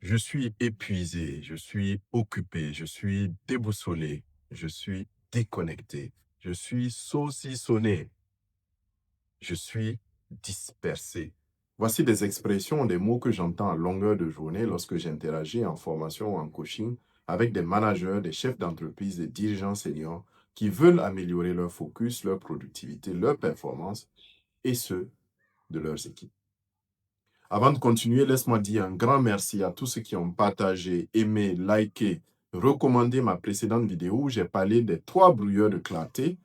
Je suis épuisé, je suis occupé, je suis déboussolé, je suis déconnecté, je suis saucissonné, je suis dispersé. Voici des expressions, des mots que j'entends à longueur de journée lorsque j'interagis en formation ou en coaching avec des managers, des chefs d'entreprise, des dirigeants seniors qui veulent améliorer leur focus, leur productivité, leur performance et ceux de leurs équipes. Avant de continuer, laisse-moi dire un grand merci à tous ceux qui ont partagé, aimé, liké, recommandé ma précédente vidéo où j'ai parlé des 3 brouilleurs de clarté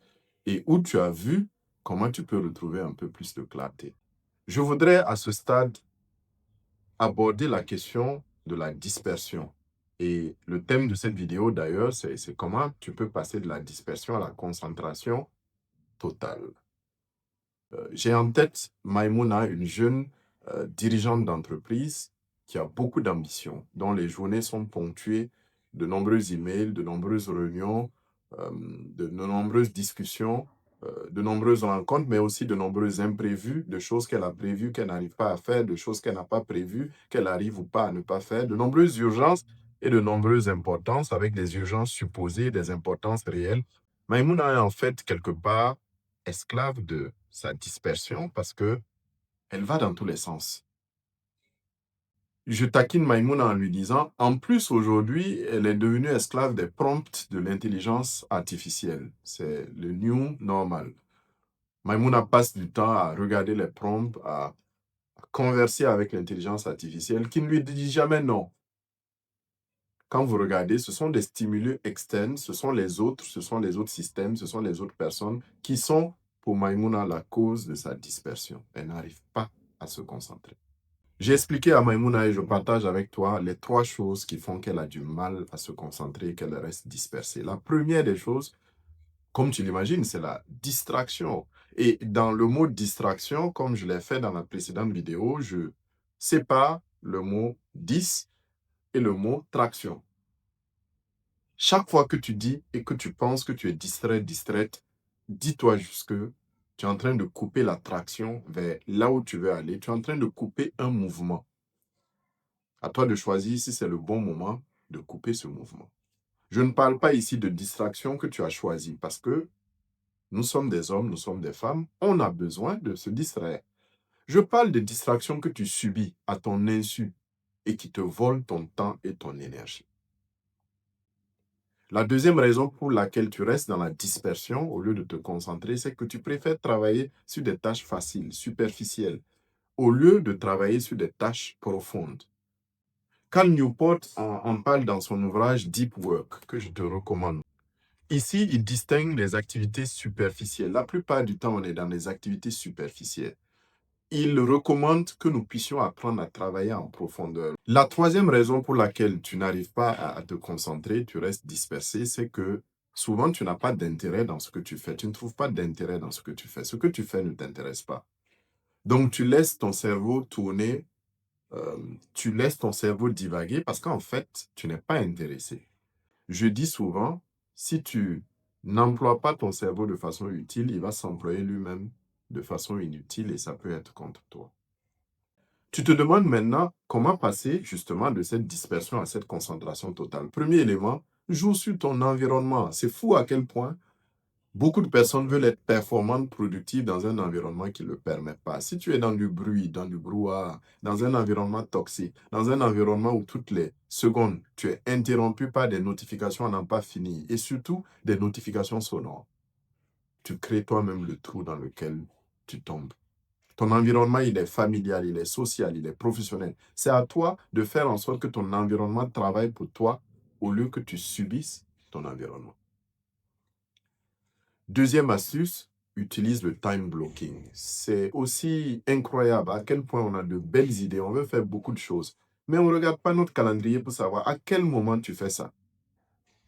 et où tu as vu comment tu peux retrouver un peu plus de clarté. Je voudrais à ce stade aborder la question de la dispersion. Et le thème de cette vidéo d'ailleurs, c'est comment tu peux passer de la dispersion à la concentration totale. J'ai en tête Maïmouna, une jeune dirigeante d'entreprise qui a beaucoup d'ambition, dont les journées sont ponctuées de nombreux emails, de nombreuses réunions, de nombreuses discussions, de nombreuses rencontres, mais aussi de nombreux imprévus, de choses qu'elle a prévues qu'elle n'arrive pas à faire, de choses qu'elle n'a pas prévues, qu'elle arrive ou pas à ne pas faire, de nombreuses urgences et de nombreuses importances, avec des urgences supposées, des importances réelles. Maïmouna est en fait quelque part esclave de sa dispersion parce que elle va dans tous les sens. Je taquine Maïmouna en lui disant, en plus aujourd'hui, elle est devenue esclave des prompts de l'intelligence artificielle. C'est le new normal. Maïmouna passe du temps à regarder les prompts, à converser avec l'intelligence artificielle qui ne lui dit jamais non. Quand vous regardez, ce sont des stimuli externes, ce sont les autres systèmes, ce sont les autres personnes qui sont, pour Maïmouna, la cause de sa dispersion. Elle n'arrive pas à se concentrer. J'ai expliqué à Maïmouna et je partage avec toi les 3 choses qui font qu'elle a du mal à se concentrer, qu'elle reste dispersée. La première des choses, comme tu l'imagines, c'est la distraction. Et dans le mot distraction, comme je l'ai fait dans la précédente vidéo, je sépare le mot dis et le mot traction. Chaque fois que tu dis et que tu penses que tu es distrait, distraite, dis-toi juste que tu es en train de couper la traction vers là où tu veux aller. Tu es en train de couper un mouvement. À toi de choisir si c'est le bon moment de couper ce mouvement. Je ne parle pas ici de distraction que tu as choisi parce que nous sommes des hommes, nous sommes des femmes, on a besoin de se distraire. Je parle de distraction que tu subis à ton insu et qui te volent ton temps et ton énergie. La deuxième raison pour laquelle tu restes dans la dispersion au lieu de te concentrer, c'est que tu préfères travailler sur des tâches faciles, superficielles, au lieu de travailler sur des tâches profondes. Cal Newport en parle dans son ouvrage Deep Work, que je te recommande. Ici, il distingue les activités superficielles. La plupart du temps, on est dans les activités superficielles. Il recommande que nous puissions apprendre à travailler en profondeur. La troisième raison pour laquelle tu n'arrives pas à te concentrer, tu restes dispersé, c'est que souvent tu n'as pas d'intérêt dans ce que tu fais. Tu ne trouves pas d'intérêt dans ce que tu fais. Ce que tu fais ne t'intéresse pas. Donc tu laisses ton cerveau tourner, tu laisses ton cerveau divaguer parce qu'en fait, tu n'es pas intéressé. Je dis souvent, si tu n'emploies pas ton cerveau de façon utile, il va s'employer lui-même de façon inutile et ça peut être contre toi. Tu te demandes maintenant comment passer justement de cette dispersion à cette concentration totale. Premier élément, joue sur ton environnement. C'est fou à quel point beaucoup de personnes veulent être performantes, productives dans un environnement qui ne le permet pas. Si tu es dans du bruit, dans du brouhaha, dans un environnement toxique, dans un environnement où toutes les secondes, tu es interrompu par des notifications à n'en pas finir et surtout des notifications sonores, tu crées toi-même le trou dans lequel tu tombes. Ton environnement, il est familial, il est social, il est professionnel. C'est à toi de faire en sorte que ton environnement travaille pour toi au lieu que tu subisses ton environnement. Deuxième astuce, utilise le time blocking. C'est aussi incroyable à quel point on a de belles idées, on veut faire beaucoup de choses, mais on ne regarde pas notre calendrier pour savoir à quel moment tu fais ça.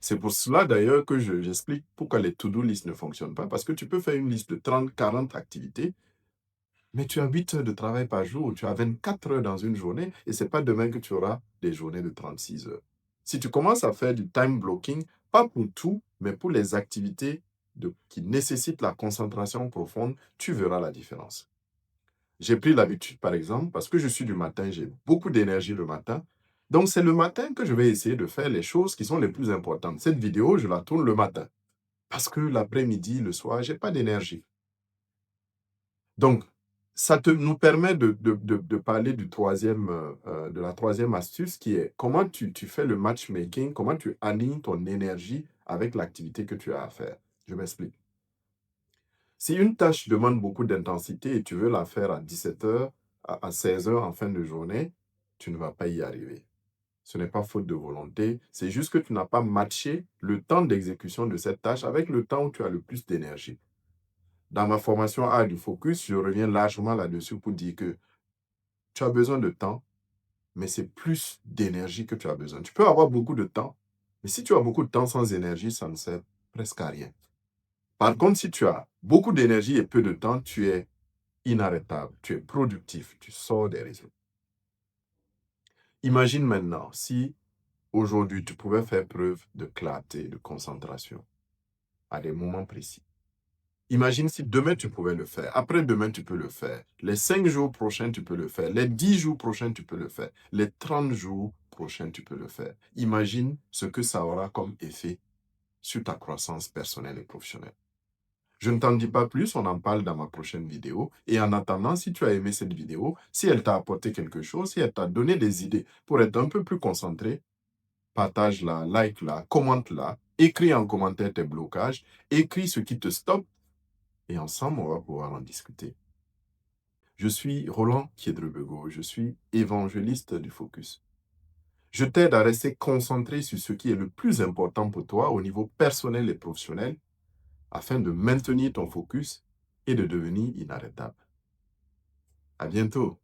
C'est pour cela d'ailleurs que j'explique pourquoi les to-do list ne fonctionnent pas, parce que tu peux faire une liste de 30, 40 activités, mais tu as 8 heures de travail par jour, tu as 24 heures dans une journée, et ce n'est pas demain que tu auras des journées de 36 heures. Si tu commences à faire du time blocking, pas pour tout, mais pour les activités qui nécessitent la concentration profonde, tu verras la différence. J'ai pris l'habitude, par exemple, parce que je suis du matin, j'ai beaucoup d'énergie le matin, Donc, c'est le matin que je vais essayer de faire les choses qui sont les plus importantes. Cette vidéo, je la tourne le matin parce que l'après-midi, le soir, j'ai pas d'énergie. Donc, ça nous permet de parler du de la troisième astuce qui est comment tu fais le matchmaking, comment tu alignes ton énergie avec l'activité que tu as à faire. Je m'explique. Si une tâche demande beaucoup d'intensité et tu veux la faire à 17 heures, à 16 heures en fin de journée, tu ne vas pas y arriver. Ce n'est pas faute de volonté, c'est juste que tu n'as pas matché le temps d'exécution de cette tâche avec le temps où tu as le plus d'énergie. Dans ma formation Art du Focus, je reviens largement là-dessus pour dire que tu as besoin de temps, mais c'est plus d'énergie que tu as besoin. Tu peux avoir beaucoup de temps, mais si tu as beaucoup de temps sans énergie, ça ne sert presque à rien. Par contre, si tu as beaucoup d'énergie et peu de temps, tu es inarrêtable, tu es productif, tu sors des résultats. Imagine maintenant si aujourd'hui tu pouvais faire preuve de clarté, de concentration à des moments précis. Imagine si demain tu pouvais le faire, après-demain tu peux le faire, les 5 jours prochains tu peux le faire, les 10 jours prochains tu peux le faire, les 30 jours prochains tu peux le faire. Imagine ce que ça aura comme effet sur ta croissance personnelle et professionnelle. Je ne t'en dis pas plus, on en parle dans ma prochaine vidéo. Et en attendant, si tu as aimé cette vidéo, si elle t'a apporté quelque chose, si elle t'a donné des idées pour être un peu plus concentré, partage-la, like-la, commente-la, écris en commentaire tes blocages, écris ce qui te stoppe et ensemble, on va pouvoir en discuter. Je suis Roland Kiedrebego, je suis évangéliste du Focus. Je t'aide à rester concentré sur ce qui est le plus important pour toi au niveau personnel et professionnel afin de maintenir ton focus et de devenir inarrêtable. À bientôt.